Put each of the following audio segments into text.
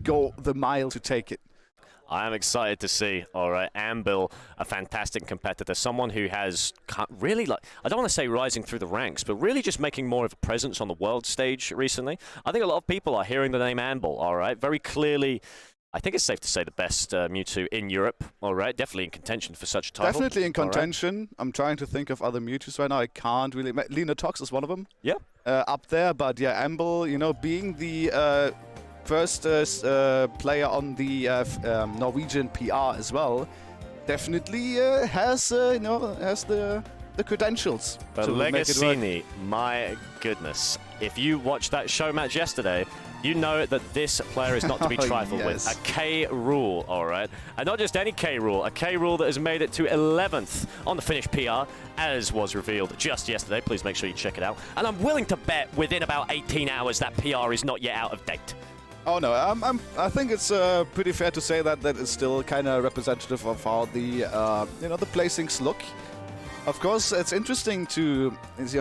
go the mile to take it. I am excited to see, all right, Anbil, a fantastic competitor, someone who has really, like, I don't want to say rising through the ranks, but really just making more of a presence on the world stage recently. I think a lot of people are hearing the name Anbil, all right, very clearly. I think it's safe to say the best Mewtwo in Europe, all right, definitely in contention for such a title. Definitely in contention. Right. I'm trying to think of other Mewtwo's right now. I can't really. Lena Tox is one of them. Yeah. Up there, but yeah, Anbil, you know, being the first player on the Norwegian PR as well, definitely has has the credentials. But leggasiini, my goodness, if you watched that show match yesterday, you know that this player is not to be trifled with. A K Rool, all right? And not just any K Rool, a K Rool that has made it to 11th on the Finnish PR, as was revealed just yesterday. Please make sure you check it out. And I'm willing to bet within about 18 hours that PR is not yet out of date. Oh no, I think it's pretty fair to say that it's still kind of representative of how the the placings look. Of course, it's interesting to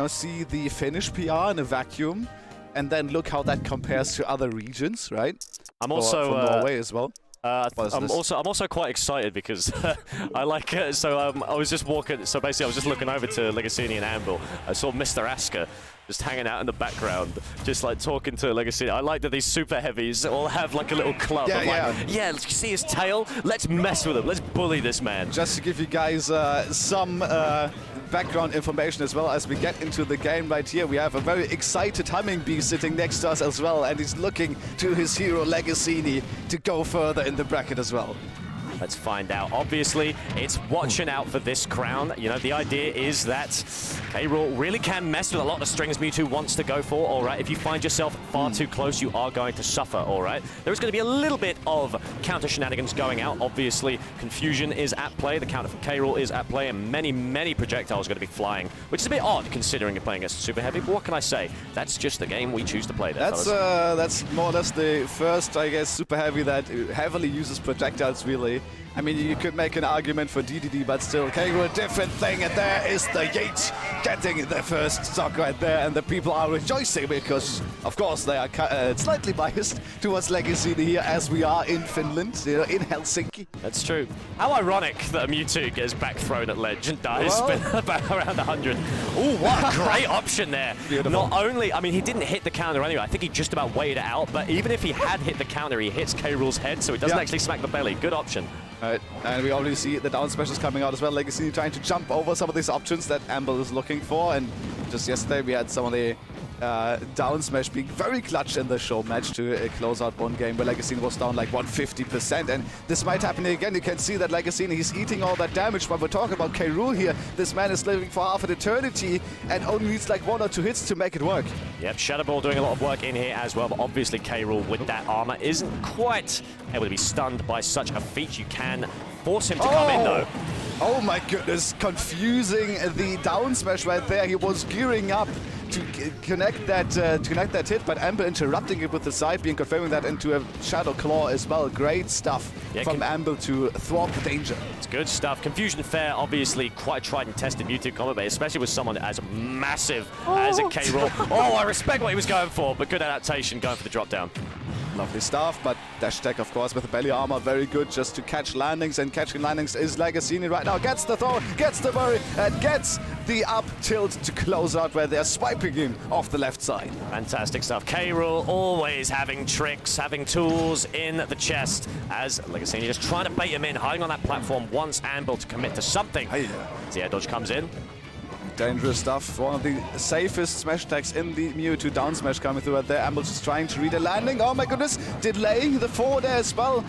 see the Finnish PR in a vacuum, and then look how that compares to other regions, right? I'm also for Norway as well. I'm also quite excited because I like I was just walking. So basically, I was just looking over to leggasiini and Anbil. I saw Mr. Asker just hanging out in the background, just like talking to leggasiini. I like that these super heavies all have like a little club. Yeah, let's see his tail. Let's mess with him. Let's bully this man. Just to give you guys some background information as well as we get into the game right here. We have a very excited Humming Bee sitting next to us as well, and he's looking to his hero leggasiini to go further in the bracket as well. Let's find out. Obviously, it's watching out for this crown. You know, the idea is that K-Rool really can mess with a lot of the strings Mewtwo wants to go for, all right? If you find yourself far too close, you are going to suffer, all right? There's going to be a little bit of counter shenanigans going out. Obviously, confusion is at play. The counter for K-Rool is at play, and many, many projectiles are going to be flying, which is a bit odd considering you're playing against Super Heavy, but what can I say? That's just the game we choose to play there, That's more or less the first, I guess, Super Heavy that heavily uses projectiles, really. I mean, you could make an argument for DDD, but still, K-Rool, a different thing. And there is the Yeet getting the first stock right there. And the people are rejoicing because, of course, they are slightly biased towards leggasiini here, as we are in Finland, in Helsinki. That's true. How ironic that a Mewtwo gets back thrown at ledge and dies about around 100. Ooh, what a great option there. Beautiful. Not only, I mean, he didn't hit the counter anyway. I think he just about weighed it out. But even if he had hit the counter, he hits K-Rool's head, so he doesn't actually smack the belly. Good option. Right, and we already see the down specials coming out as well. leggasiini trying to jump over some of these options that Anbil is looking for, and just yesterday we had some of the down smash being very clutch in the show match to close out one game where leggasiini was down like 150%, and this might happen again. You can see that leggasiini, he's eating all that damage, but we're talking about K-Rool here. This man is living for half an eternity and only needs like 1 or 2 hits to make it work. Yep, Shadow Ball doing a lot of work in here as well, but obviously K-Rool with that armor isn't quite able to be stunned by such a feat. You can force him to come in though. Oh my goodness, confusing the down smash right there. He was gearing up to connect that hit, but Anbil interrupting it with the side being, confirming that into a Shadow Claw as well. Great stuff from Anbil to thwart the danger. It's good stuff. Confusion Fair, obviously quite tried and tested Mewtwo combat base, especially with someone as massive as a K-Rool. Oh, I respect what he was going for, but good adaptation going for the drop down. Lovely stuff, but dash attack, of course, with the belly armor, very good just to catch landings, and catching landings is leggasiini right now. Gets the throw, gets the worry, and gets the up tilt to close out where they're swiping him off the left side. Fantastic stuff. K-Rool always having tricks, having tools in the chest, as leggasiini just trying to bait him in, hiding on that platform, wants Anbil to commit to something. As the air dodge comes in. Dangerous stuff. One of the safest smash attacks in the Mewtwo down smash coming through right there. Anbil just trying to read a landing. Oh my goodness, delaying the forward air as well.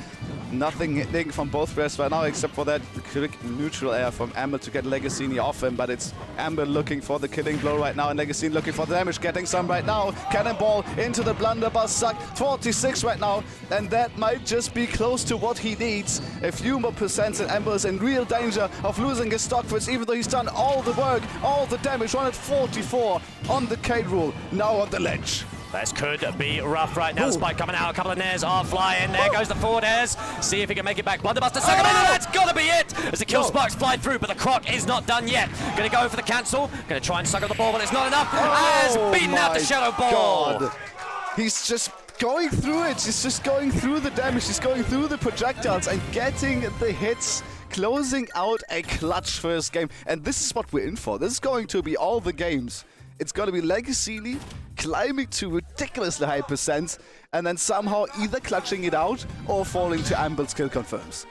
Nothing hitting from both players right now except for that quick neutral air from Anbil to get leggasiini off him, but it's Anbil looking for the killing blow right now, and leggasiini looking for the damage, getting some right now. Cannonball into the blunderbuss suck, 46 right now, and that might just be close to what he needs. A few more percents and Anbil is in real danger of losing his stock first, even though he's done all the work, all the damage, 144 on the K-Rool, now on the ledge. This could be rough right now. Spike coming out. A couple of nairs are flying. There goes the forward airs. See if he can make it back. Blunderbuster. Second minute. That's got to be it. As the kill sparks fly through, but the croc is not done yet. Going to go for the cancel. Going to try and suck up the ball, but it's not enough. Has beaten out the Shadow Ball. God. He's just going through it. She's just going through the damage. She's going through the projectiles and getting the hits, closing out a clutch first game. And this is what we're in for. This is going to be all the games. It's going to be leggasiini climbing to ridiculously high percents and then somehow either clutching it out or falling to Anbil's kill confirms.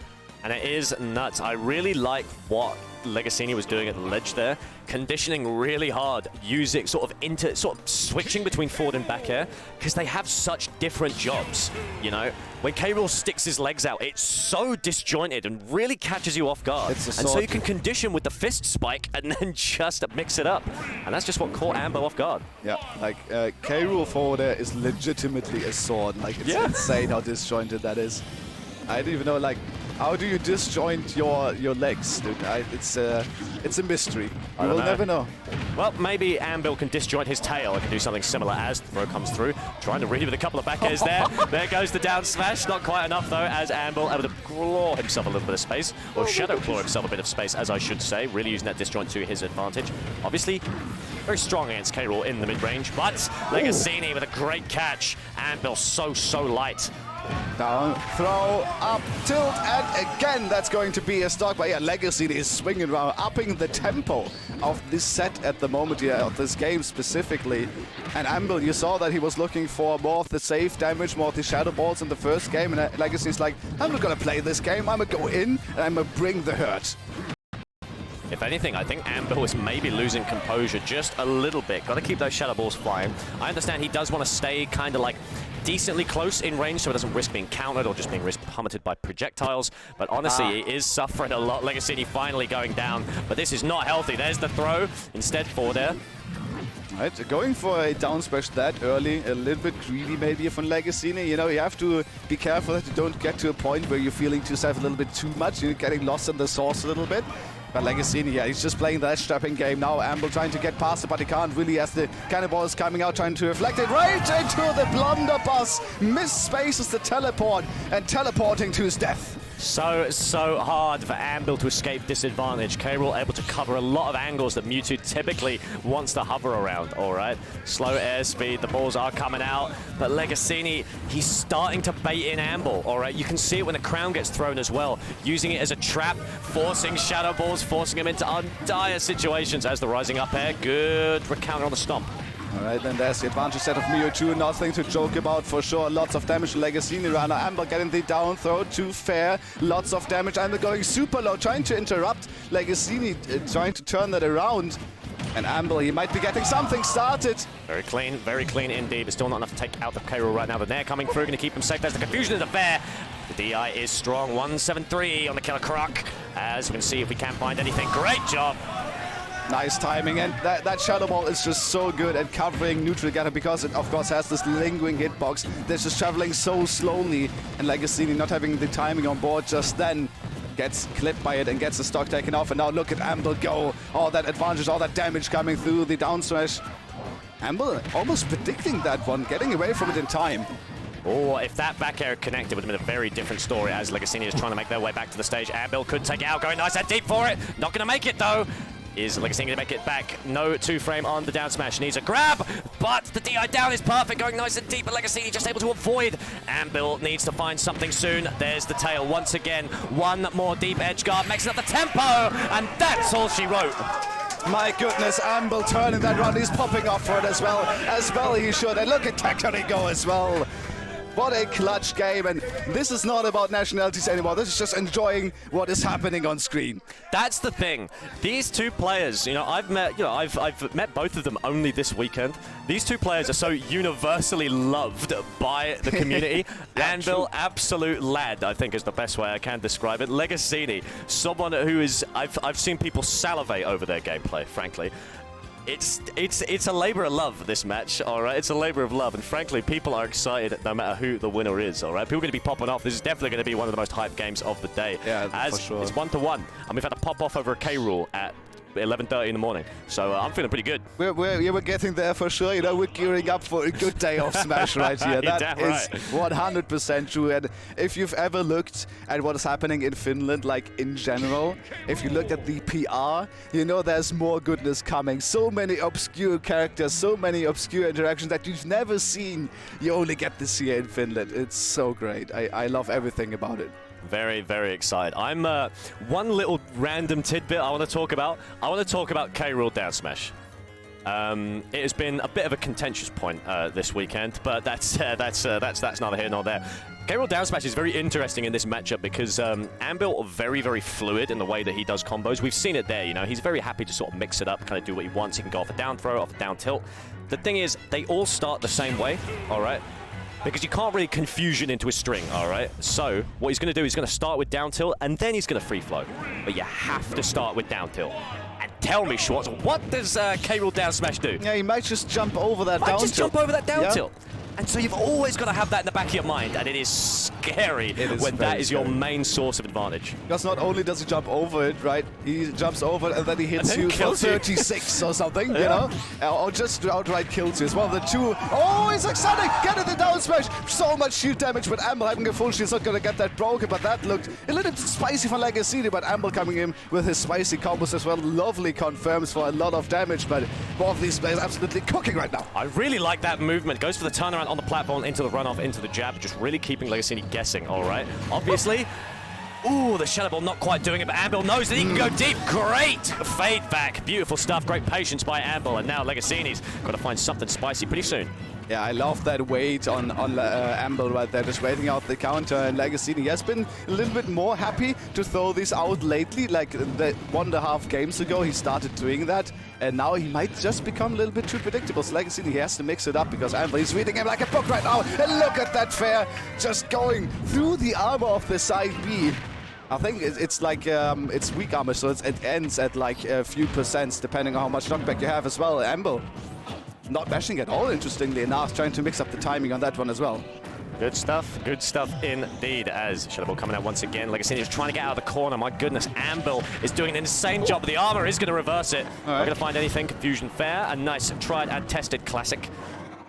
And it is nuts. I really like what leggasiini was doing at the ledge there, conditioning really hard, using sort of switching between forward and back air, because they have such different jobs. You know, when K-Rool sticks his legs out, it's so disjointed and really catches you off guard. And so you can condition with the fist spike and then just mix it up. And that's just what caught Anbil off guard. Yeah, like K-Rool forward air is legitimately a sword. Like, it's insane how disjointed that is. I don't even know, like, how do you disjoint your legs, dude? It's a mystery. We'll never know. Well, maybe Anbil can disjoint his tail and can do something similar as the throw comes through. Trying to read it with a couple of back airs there. There goes the down smash. Not quite enough, though, as Anbil able to claw himself a little bit of space. Or shadow claw himself a bit of space, as I should say. Really using that disjoint to his advantage. Obviously, very strong against K-Rool in the mid-range. But leggasiini with a great catch. Anbil so light. Down, throw, up, tilt, and again that's going to be a stock. But yeah, leggasiini is swinging around, upping the tempo of this set at the moment, of this game specifically. And Anbil, you saw that he was looking for more of the safe damage, more of the shadow balls in the first game, and leggasiini's like, I'm not gonna play this game, I'm gonna go in, and I'm gonna bring the hurt. If anything, I think Anbil is maybe losing composure just a little bit. Got to keep those shadow balls flying. I understand he does want to stay kind of like decently close in range so it doesn't risk being countered or just being risk plummeted by projectiles. But honestly, he is suffering a lot. leggasiini finally going down, but this is not healthy. There's the throw. Instead, forward air. Right, going for a down smash that early, a little bit greedy maybe from leggasiini. You know, you have to be careful that you don't get to a point where you're feeling to yourself a little bit too much. You're getting lost in the sauce a little bit. But leggasiini, yeah, he's just playing that strapping game now. Anbil trying to get past it, but he can't really as the cannonball is coming out, trying to reflect it right into the blunderbuss. Misspaces the teleport and teleporting to his death. So hard for Anbil to escape disadvantage. K-Rool able to cover a lot of angles that Mewtwo typically wants to hover around, all right? Slow airspeed, the balls are coming out, but leggasiini, he's starting to bait in Anbil, all right? You can see it when the crown gets thrown as well, using it as a trap, forcing shadow balls, forcing him into dire situations as the rising up air. Good counter on the stomp. All right, then there's the advantage set of Mewtwo. Nothing to joke about for sure. Lots of damage to leggasiini runner. Anbil getting the down throw to fair. Lots of damage. Anbil going super low, trying to interrupt. leggasiini trying to turn that around. And Anbil, he might be getting something started. Very clean indeed, but still not enough to take out the K-Rool right now. The Nair coming through, going to keep him safe. There's the confusion in the fair. The DI is strong. 173 on the Killer Croc. As we can see if we can find anything. Great job. Nice timing, and that Shadow Ball is just so good at covering neutral again because it, of course, has this lingering hitbox that's just traveling so slowly, and leggasiini not having the timing on board just then gets clipped by it and gets the stock taken off, and now look at Anbil go. All that advantage, all that damage coming through the down smash. Anbil almost predicting that one, getting away from it in time. Oh, if that back air connected would have been a very different story as leggasiini is trying to make their way back to the stage. Anbil could take it out, going nice and deep for it. Not going to make it, though. Is leggasiini going to make it back? No two-frame on the down smash. Needs a grab, but the DI down is perfect, going nice and deep, but leggasiini just able to avoid. Anbil needs to find something soon. There's the tail once again. One more deep edge guard, makes it up the tempo, and that's all she wrote. My goodness, Anbil turning that round. He's popping off for it as well. As well he should. And look at Tectonic go as well. What a clutch game, and this is not about nationalities anymore. This is just enjoying what is happening on screen. That's the thing. These two players, I've met both of them only this weekend. These two players are so universally loved by the community. Anbil, absolute lad, I think is the best way I can describe it. leggasiini, someone who is I've seen people salivate over their gameplay, frankly. It's a labor of love, this match, all right? It's a labor of love, and frankly, people are excited no matter who the winner is, all right? People are going to be popping off. This is definitely going to be one of the most hyped games of the day. Yeah, for sure. It's 1-1, and we've had a pop off over a K-Rool at 11:30 in the morning. So I'm feeling pretty good. We're getting there for sure. You know, we're gearing up for a good day of Smash right here. That is 100% true. And if you've ever looked at what is happening in Finland, like in general, if you looked at the PR, you know there's more goodness coming. So many obscure characters, so many obscure interactions that you've never seen. You only get this here in Finland. It's so great. I love everything about it. Very, very excited. I'm one little random tidbit I want to talk about. I want to talk about K-Rool down smash. It has been a bit of a contentious point this weekend, but that's neither here nor there. K-Rool down smash is very interesting in this matchup because Anbil very, very fluid in the way that he does combos. We've seen it there, you know. He's very happy to sort of mix it up, kind of do what he wants. He can go off a down throw, off a down tilt. The thing is, they all start the same way, all right? Because you can't really confusion into a string, all right? So what he's going to do is going to start with down tilt, and then he's going to free flow. But you have to start with down tilt. And tell me, Schwartz, what does K-Rool down smash do? Yeah, he might just jump over that down tilt. Just jump over that down tilt. And so you've always got to have that in the back of your mind, and it is scary when that is your main source of advantage. Because not only does he jump over it, right? He jumps over and then he hits you for 36 or something, you know? Or just outright kills you. It's one of the two. Oh, he's exciting! Get it, the down smash! So much shield damage, but Anbil having a full shield is not going to get that broken, but that looked a little bit spicy for leggasiini, but Anbil coming in with his spicy combos as well. Lovely confirms for a lot of damage, but both of these players absolutely cooking right now. I really like that movement. Goes for the turnaround on the platform, into the runoff, into the jab, just really keeping leggasiini guessing, all right? Obviously, ooh, the Shadow Ball not quite doing it, but Anbil knows that he can go deep. Great fade back. Beautiful stuff. Great patience by Anbil, and now leggasiini's got to find something spicy pretty soon. Yeah, I love that wait on Anbil right there, just waiting out the counter. And leggasiini has been a little bit more happy to throw this out lately. Like the 1.5 games ago, he started doing that. And now he might just become a little bit too predictable. So leggasiini, he has to mix it up because Anbil is reading him like a book right now. And look at that fair, just going through the armor of the side B. I think it's like, it's weak armor, so it ends at like a few percents, depending on how much knockback you have as well. Anbil not bashing at all, interestingly enough, trying to mix up the timing on that one as well. Good stuff indeed, as Shadow Ball coming out once again. Leggasiini is trying to get out of the corner. My goodness, Anbil is doing an insane job, but the armor is going to reverse it. Not going to find anything. Confusion fair. A nice tried and tested classic.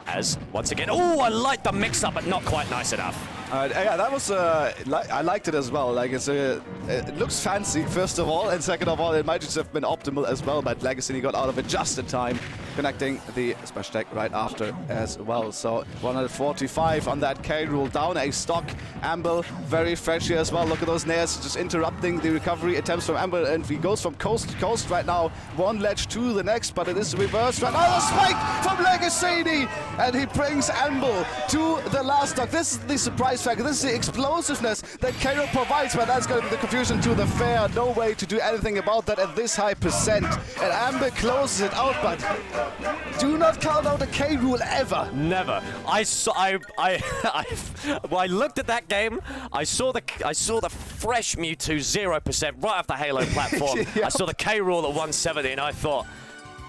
As, once again, oh, I like the mix-up, but not quite nice enough. Yeah, that was, I liked it as well. Like, it looks fancy, first of all, and second of all, it might just have been optimal as well, but leggasiini got out of it just in time, connecting the smash tag right after as well. So 145 on that K-Rool, down a stock. Anbil very fresh here as well. Look at those nairs just interrupting the recovery attempts from Anbil, and he goes from coast to coast right now. One ledge to the next, but it is reversed right now. The spike from leggasiini, and he brings Anbil to the last stock. This is the surprise factor. This is the explosiveness that K-Rool provides, but that's going to be the confusion to the fair. No way to do anything about that at this high percent. And Anbil closes it out, but do not count out a K-Rool ever. Never. I looked at that game. I saw the fresh Mewtwo 0% right off the Halo platform. Yep. I saw the K-Rool at 170, and I thought,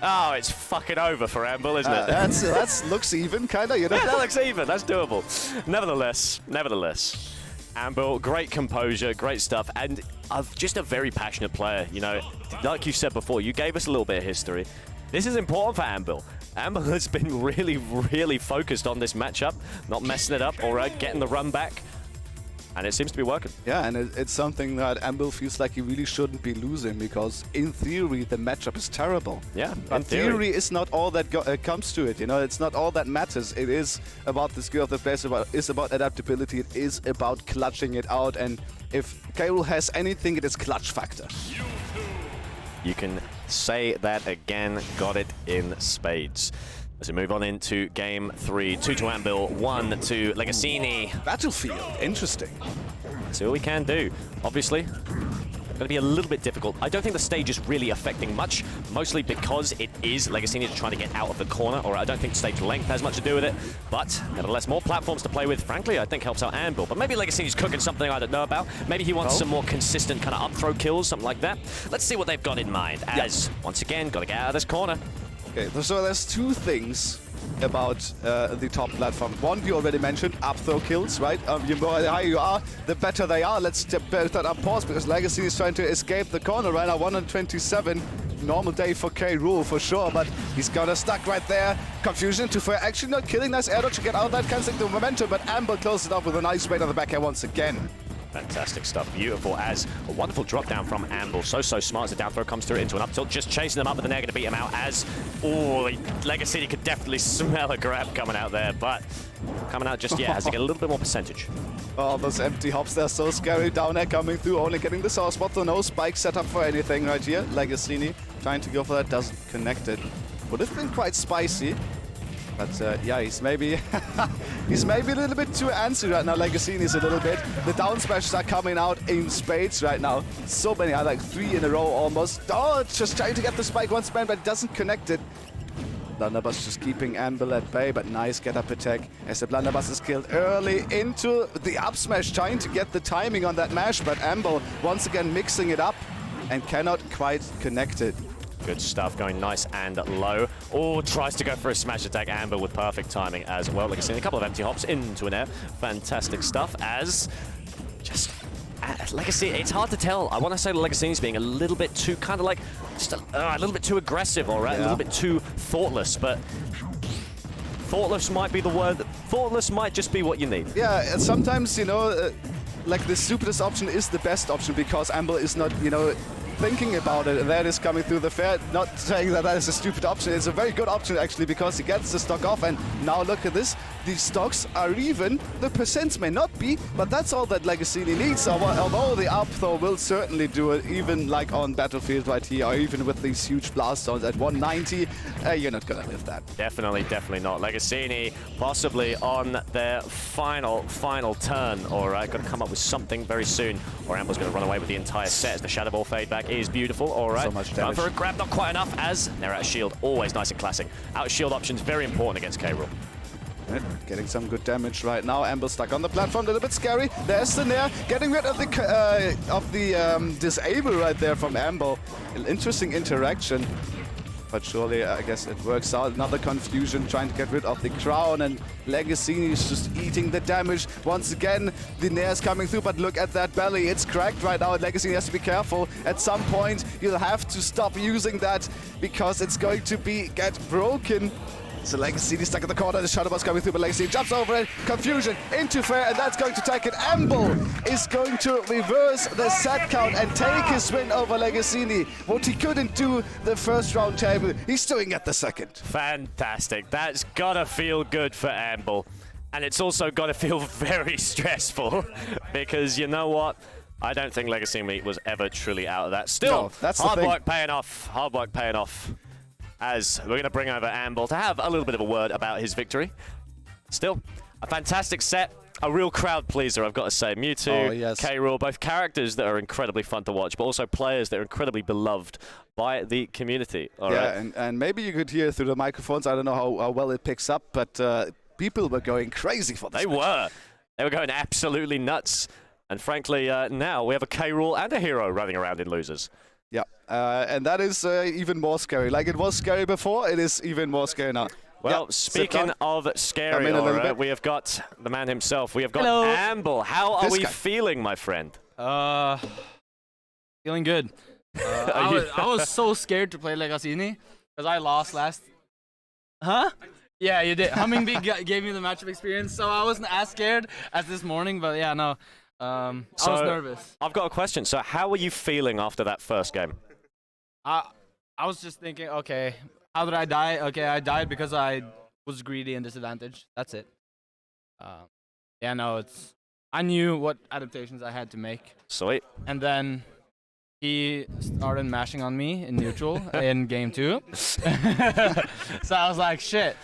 oh, it's fucking over for Anbil, isn't it? That looks even, kind of, you know? Yeah, that looks even. That's doable. Nevertheless, Anbil, great composure, great stuff, and just a very passionate player. You know, like you said before, you gave us a little bit of history. This is important for Anbil. Anbil has been really, really focused on this matchup, not messing it up or getting the run back. And it seems to be working. Yeah, and it's something that Anbil feels like he really shouldn't be losing, because in theory the matchup is terrible. Yeah, in theory is not all that comes to it. You know, it's not all that matters. It is about the skill of the player. It's about adaptability. It is about clutching it out. And if K-Rool has anything, it is clutch factor. You can say that again. Got it in spades. As we move on into game 3, 2 to Anbil, 1 to leggasiini. Battlefield, interesting. See what we can do. Obviously, going to be a little bit difficult. I don't think the stage is really affecting much, mostly because it is leggasiini just trying to get out of the corner, or I don't think stage length has much to do with it. But nevertheless, more platforms to play with, frankly, I think helps out Anbil. But maybe leggasiini's cooking something I don't know about. Maybe he wants some more consistent kind of up throw kills, something like that. Let's see what they've got in mind, as, once again, got to get out of this corner. Okay, so there's two things about the top platform. One, you already mentioned, up throw kills, right? The more high you are, the better they are. Let's put that up pause, because leggasiini is trying to escape the corner right now. 127 normal day for Rool for sure, but he's got us stuck right there. Confusion to Fair, actually not killing. Nice air dodge to get out of that, canceling the momentum, but Anbil closes it off with a nice raid on the back air once again. Fantastic stuff. Beautiful as a wonderful drop down from Anbil. So smart as the down throw comes through into an up tilt. Just chasing them up with the nair, going to beat him out as... Oh, leggasiini could definitely smell a grab coming out there, but coming out just yet as they get a little bit more percentage. Oh, those empty hops, they're so scary. Down air coming through, only getting the soft spot, so no spike set up for anything right here. leggasiini trying to go for that, doesn't connect it. Would have been quite spicy. But yeah, he's maybe he's maybe a little bit too antsy right now. leggasiini is a little bit. The down smashes are coming out in spades right now. So many, like 3 in a row almost. Oh, just trying to get the spike once man, but it doesn't connect it. Blunderbuss just keeping Anbil at bay, but nice get-up attack as the Blunderbuss is killed early into the up smash, trying to get the timing on that mash, but Anbil once again mixing it up and cannot quite connect it. Good stuff, going nice and low. Oh, tries to go for a smash attack. Anbil with perfect timing as well. Like I said, a couple of empty hops into an air. Fantastic stuff as just... Legacy, it's hard to tell. I want to say leggasiini's being a little bit too kind of like, just a little bit too aggressive, all right? Yeah. A little bit too thoughtless, but thoughtless might be the word. Thoughtless might just be what you need. Yeah, and sometimes, you know, like the stupidest option is the best option because Anbil is not, you know, thinking about it, and that is coming through the fair. Not saying that that is a stupid option. It's a very good option actually because he gets the stock off, and now look at this. These stocks are even. The percents may not be, but that's all that leggasiini needs. Although the up throw will certainly do it, even like on Battlefield right here, or even with these huge blast zones at 190, you're not gonna live that. Definitely not. leggasiini possibly on their final turn, all right? Got to come up with something very soon, or Anbil's going to run away with the entire set as the Shadow Ball fade back is beautiful, all right? So much Time damage. for a grab, not quite enough, as they're out of shield. Always nice and classic. Out of shield options, very important against Rool. Getting some good damage right now. Anbil stuck on the platform, a little bit scary. There's the nair, getting rid of the disable right there from Anbil. An interesting interaction, but surely I guess it works out. Another confusion, trying to get rid of the crown, and leggasiini is just eating the damage. Once again, the nair is coming through, but look at that belly. It's cracked right now, and leggasiini has to be careful. At some point, you'll have to stop using that because it's going to get broken. So leggasiini stuck in the corner, the Shadow Ball's coming through, but leggasiini jumps over it, confusion into fair, and that's going to take it. Anbil is going to reverse the set count and take his win over leggasiini. What he couldn't do the first round table, he's doing at the second. Fantastic. That's gotta feel good for Anbil. And it's also gotta feel very stressful because you know what? I don't think leggasiini was ever truly out of that. Still, no, that's hard work paying off. Hard work paying off. As we're going to bring over Anbil to have a little bit of a word about his victory. Still, a fantastic set, a real crowd pleaser, I've got to say. Mewtwo, yes. Rool, both characters that are incredibly fun to watch, but also players that are incredibly beloved by the community. All right? And maybe you could hear through the microphones, I don't know how well it picks up, but people were going crazy for this. They were going absolutely nuts. And frankly, now we have a Rool and a hero running around in losers. Yeah, and that is even more scary. Like it was scary before, it is even more scary now. Well, speaking of scary, right, we have got the man himself. We have got Anbil. How are we feeling, my friend? Feeling good. I was so scared to play leggasiini because I lost last. Huh? Yeah, you did. Hummingbee gave me the matchup experience, so I wasn't as scared as this morning. But yeah, no. I was nervous. I've got a question. So how were you feeling after that first game? I was just thinking, okay, how did I die? Okay, I died because I was greedy and disadvantaged. That's it. Yeah, no, I knew what adaptations I had to make. Sweet. And then he started mashing on me in neutral in game 2. So I was like, shit.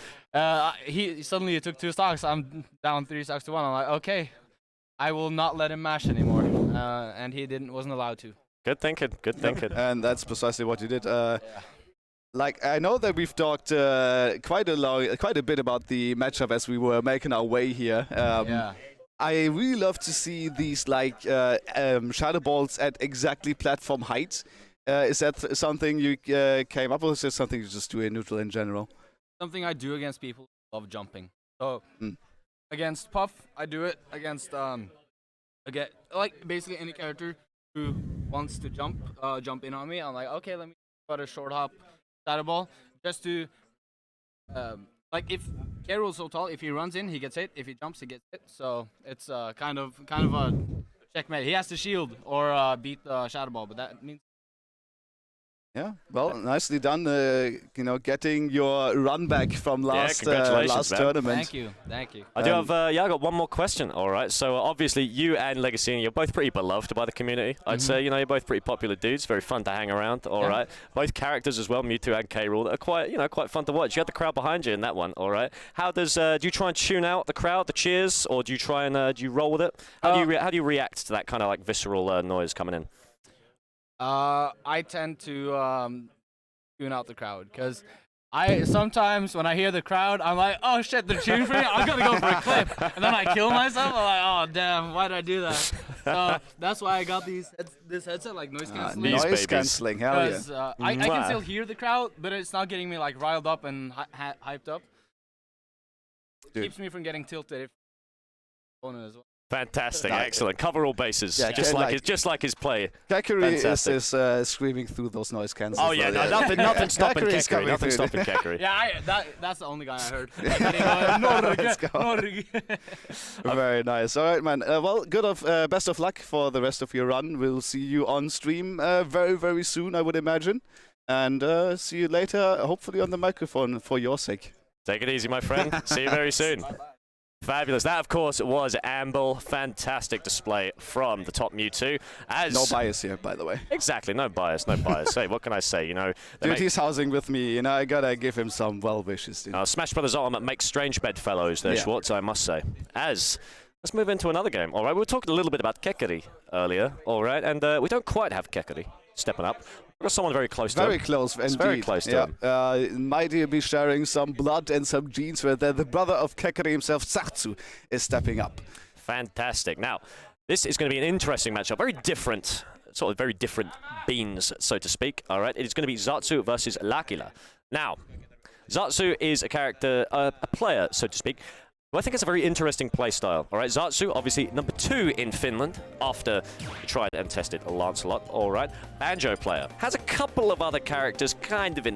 He suddenly took 2 stocks. I'm down 3 stocks to 1. I'm like, okay. I will not let him mash anymore, and he wasn't allowed to. Good thinking, good thinking. And that's precisely what you did. Like, I know that we've talked quite a bit about the matchup as we were making our way here. Yeah. I really love to see these like shadow balls at exactly platform height. Is that something you came up with, or is it something you just do in neutral in general? Something I do against people who love jumping. So. Against Puff, I do it. Against like basically any character who wants to jump in on me, I'm like, okay, let me but a short hop shadow ball just to like if K-Rool's so tall, if he runs in, he gets hit. If he jumps, he gets hit. So it's kind of a checkmate. He has to shield or beat the shadow ball, but that means. Yeah, well, nicely done. You know, getting your run back from last congratulations, man. tournament. Thank you, thank you. I do have, I got one more question, all right? So obviously you and leggasiini, you're both pretty beloved by the community. I'd say, you know, you're both pretty popular dudes, very fun to hang around, all right? Both characters as well, Mewtwo and K-Rool, are quite, you know, quite fun to watch. You had the crowd behind you in that one, all right? How does, do you try and tune out the crowd, the cheers, or do you try and, do you roll with it? How do you react to that kind of like visceral noise coming in? I tend to tune out the crowd because I sometimes when I hear the crowd, I'm like, oh shit, they're cheering for me. I'm gonna go for a clip, and then I kill myself. I'm like, oh damn, why did I do that? So that's why I got this headset, like noise canceling. Noise canceling, hell yeah. Because I can still hear the crowd, but it's not getting me like riled up and hyped up. Keeps me from getting tilted if opponent as well. Fantastic, excellent. Cover all bases, Yeah, just like his play. Kekiri is screaming through those noise cancels. Oh yeah, no, nothing stopping Kekiri. Nothing stopping Kekiri. Yeah, that's the only guy I heard. Let's go. Very nice. All right, man. Well, best of luck for the rest of your run. We'll see you on stream very, very soon, I would imagine. And see you later, hopefully on the microphone for your sake. Take it easy, my friend. See you very soon. Bye-bye. Fabulous. That, of course, was Anbil. Fantastic display from the top Mewtwo. No bias here, by the way. Exactly. No bias. No bias. Hey, what can I say? You know, dude, he's housing with me. You know, I gotta give him some well wishes. Dude. Smash Brothers Ultimate makes strange bedfellows there, Schwartz, I must say. Let's move into another game. All right, we were talking a little bit about Kekiri earlier. All right, and we don't quite have Kekiri stepping up. We've got someone very close to him. Very close, indeed. Very close to him. Might he be sharing some blood and some genes with the brother of Kekiri himself, Zatsu, is stepping up. Fantastic. Now, this is going to be an interesting matchup. Very different, sort of very different beans, so to speak. All right, it is going to be Zatsu versus Lakila. Now, Zatsu is a character, a player, so to speak. Well, I think it's a very interesting playstyle. All right, Zatsu, obviously number 2 in Finland after he tried and tested Lancelot. All right, banjo player. Has a couple of other characters kind of in the